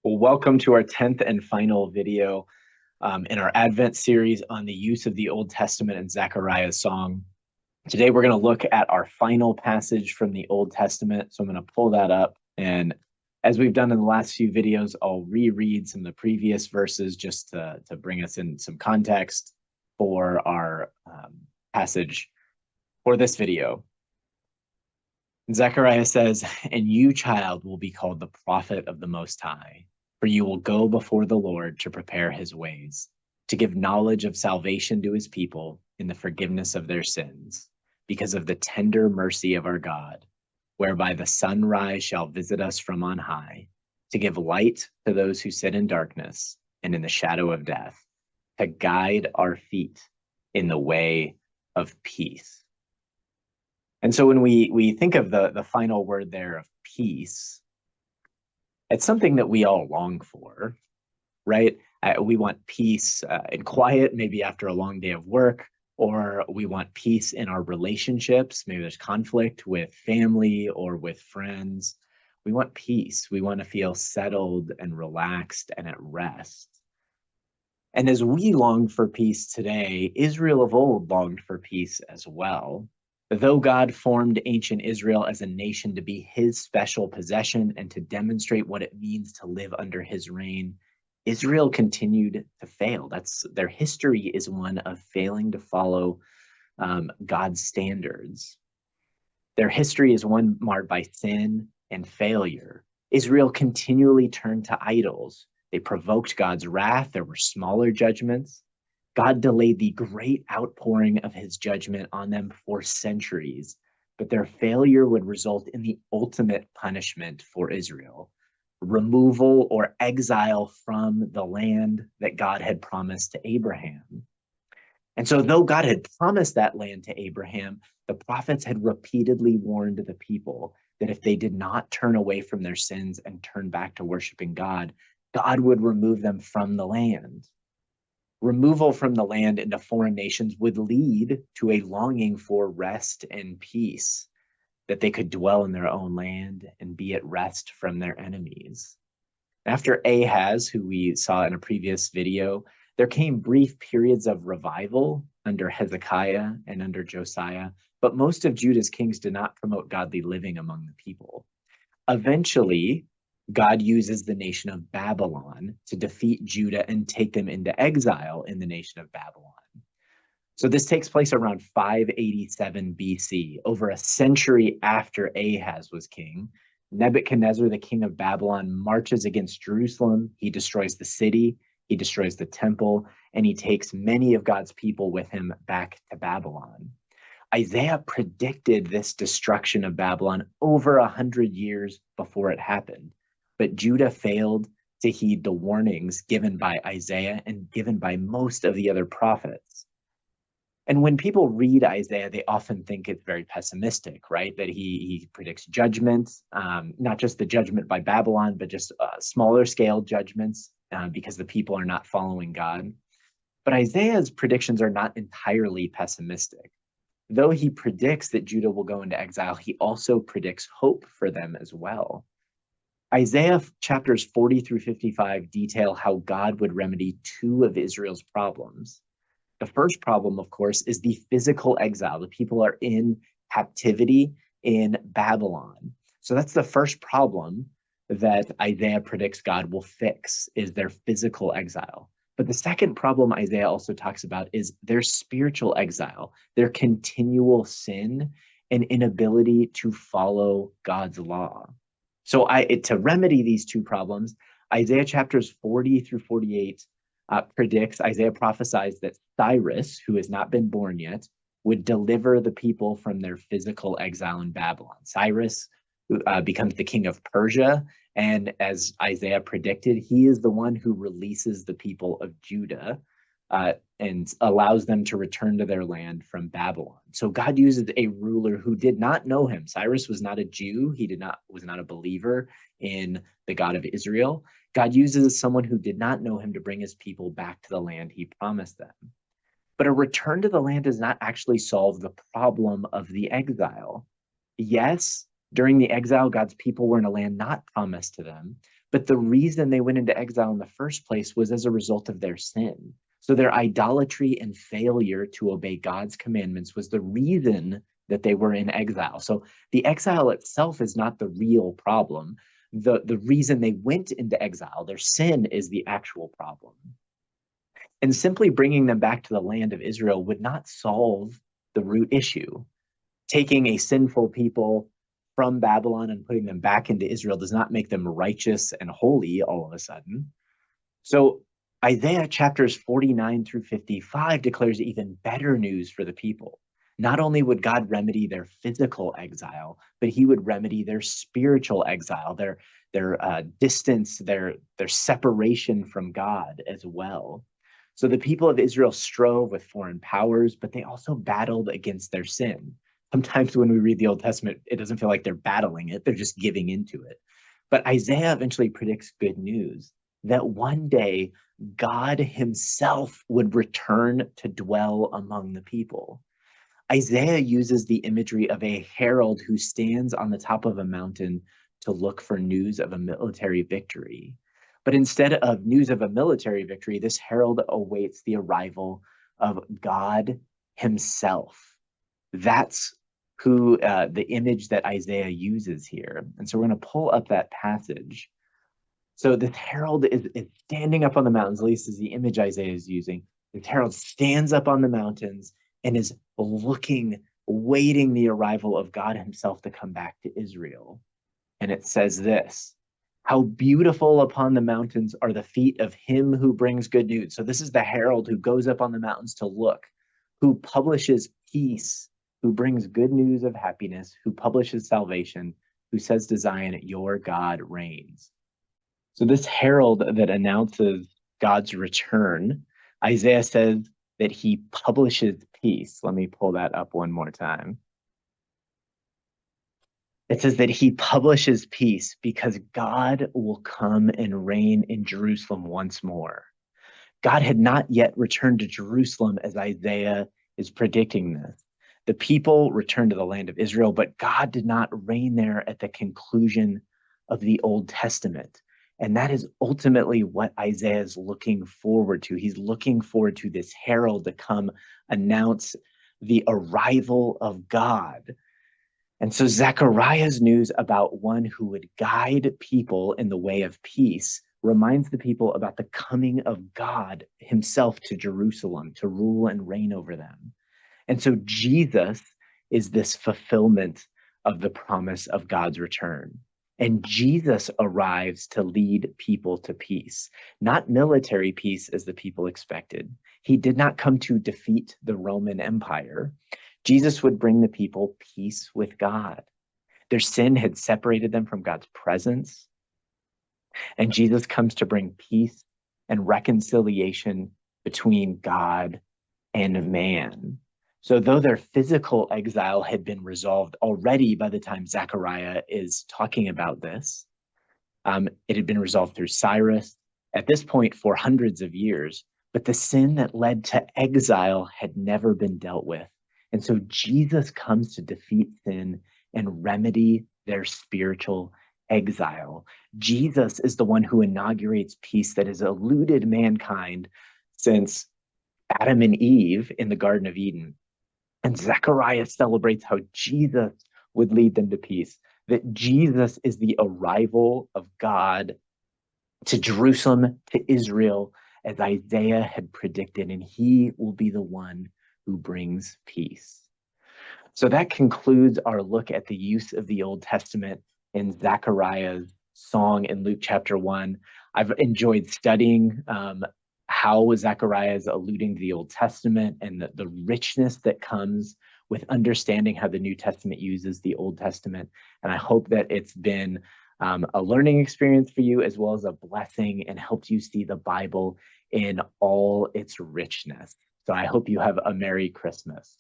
Well, welcome to our 10th and final video in our Advent series on the use of the Old Testament and Zechariah's song. Today, we're going to look at our final passage from the Old Testament. So I'm going to pull that up. And as we've done in the last few videos, I'll reread some of the previous verses just to bring us in some context for our passage for this video. Zechariah says, "And you, child, will be called the prophet of the Most High, for you will go before the Lord to prepare his ways, to give knowledge of salvation to his people in the forgiveness of their sins, because of the tender mercy of our God, whereby the sunrise shall visit us from on high, to give light to those who sit in darkness and in the shadow of death, to guide our feet in the way of peace." And so when we think of the final word there of peace, it's something that we all long for, right? We want peace and quiet, maybe after a long day of work, or we want peace in our relationships. Maybe there's conflict with family or with friends. We want peace. We want to feel settled and relaxed and at rest. And as we long for peace today, Israel of old longed for peace as well. Though God formed ancient Israel as a nation to be his special possession and to demonstrate what it means to live under his reign, Israel continued to fail. Their history is one of failing to follow God's standards. Their history is one marred by sin and failure. Israel continually turned to idols. They provoked God's wrath. There were smaller judgments. God delayed the great outpouring of his judgment on them for centuries, but their failure would result in the ultimate punishment for Israel: removal or exile from the land that God had promised to Abraham. And so, though God had promised that land to Abraham, the prophets had repeatedly warned the people that if they did not turn away from their sins and turn back to worshiping God, God would remove them from the land. Removal from the land into foreign nations would lead to a longing for rest and peace, that they could dwell in their own land and be at rest from their enemies. After Ahaz, who we saw in a previous video, there came brief periods of revival under Hezekiah and under Josiah, but most of Judah's kings did not promote godly living among the people. Eventually, God uses the nation of Babylon to defeat Judah and take them into exile in the nation of Babylon. So this takes place around 587 BC, over a century after Ahaz was king. Nebuchadnezzar, the king of Babylon, marches against Jerusalem. He destroys the city, he destroys the temple, and he takes many of God's people with him back to Babylon. Isaiah predicted this destruction of Babylon over 100 years before it happened. But Judah failed to heed the warnings given by Isaiah and given by most of the other prophets. And when people read Isaiah, they often think it's very pessimistic, right? That he predicts judgment, not just the judgment by Babylon, but just smaller scale judgments because the people are not following God. But Isaiah's predictions are not entirely pessimistic. Though he predicts that Judah will go into exile, he also predicts hope for them as well. Isaiah chapters 40 through 55 detail how God would remedy two of Israel's problems. The first problem, of course, is the physical exile. The people are in captivity in Babylon. So that's the first problem that Isaiah predicts God will fix, is their physical exile. But the second problem Isaiah also talks about is their spiritual exile, their continual sin and inability to follow God's law. So to remedy these two problems, Isaiah chapters 40 through 48 Isaiah prophesies that Cyrus, who has not been born yet, would deliver the people from their physical exile in Babylon. Cyrus becomes the king of Persia, and as Isaiah predicted, he is the one who releases the people of Judah and allows them to return to their land from Babylon. So God uses a ruler who did not know him. Cyrus was not a Jew. He was not a believer in the God of Israel. God uses someone who did not know him to bring his people back to the land he promised them. But a return to the land does not actually solve the problem of the exile. Yes, during the exile, God's people were in a land not promised to them, But the reason they went into exile in the first place was as a result of their sin. So their idolatry and failure to obey God's commandments was the reason that they were in exile. So the exile itself is not the real problem. The reason they went into exile, their sin, is the actual problem. And simply bringing them back to the land of Israel would not solve the root issue. Taking a sinful people from Babylon and putting them back into Israel does not make them righteous and holy all of a sudden. So Isaiah chapters 49 through 55 declares even better news for the people. Not only would God remedy their physical exile, but he would remedy their spiritual exile, their distance, their separation from God as well. So the people of Israel strove with foreign powers, but they also battled against their sin. Sometimes when we read the Old Testament, it doesn't feel like they're battling it, they're just giving into it. But Isaiah eventually predicts good news that one day God himself would return to dwell among the people. Isaiah uses the imagery of a herald who stands on the top of a mountain to look for news of a military victory. But instead of news of a military victory, this herald awaits the arrival of God himself. That's who the image that Isaiah uses here. And so we're going to pull up that passage. So this herald is standing up on the mountains, at least is the image Isaiah is using. This herald stands up on the mountains and is looking, waiting the arrival of God himself to come back to Israel. And it says this: how beautiful upon the mountains are the feet of him who brings good news. So this is the herald who goes up on the mountains to look, who publishes peace, who brings good news of happiness, who publishes salvation, who says to Zion, your God reigns. So this herald that announces God's return, Isaiah says that he publishes peace. Let me pull that up one more time. It says that he publishes peace because God will come and reign in Jerusalem once more. God had not yet returned to Jerusalem as Isaiah is predicting this. The people returned to the land of Israel, but God did not reign there at the conclusion of the Old Testament. And that is ultimately what Isaiah is looking forward to. He's looking forward to this herald to come announce the arrival of God. And so Zechariah's news about one who would guide people in the way of peace reminds the people about the coming of God himself to Jerusalem to rule and reign over them. And so Jesus is this fulfillment of the promise of God's return. And Jesus arrives to lead people to peace, not military peace as the people expected. He did not come to defeat the Roman Empire. Jesus would bring the people peace with God. Their sin had separated them from God's presence. And Jesus comes to bring peace and reconciliation between God and man. So though their physical exile had been resolved already by the time Zechariah is talking about this, it had been resolved through Cyrus, at this point for hundreds of years, but the sin that led to exile had never been dealt with. And so Jesus comes to defeat sin and remedy their spiritual exile. Jesus is the one who inaugurates peace that has eluded mankind since Adam and Eve in the Garden of Eden. And Zechariah celebrates how Jesus would lead them to peace, that Jesus is the arrival of God to Jerusalem, to Israel, as Isaiah had predicted, and he will be the one who brings peace. So that concludes our look at the use of the Old Testament in Zechariah's song in Luke chapter 1. I've enjoyed studying how Zechariah is alluding to the Old Testament and the richness that comes with understanding how the New Testament uses the Old Testament. And I hope that it's been a learning experience for you as well as a blessing and helped you see the Bible in all its richness. So I hope you have a Merry Christmas.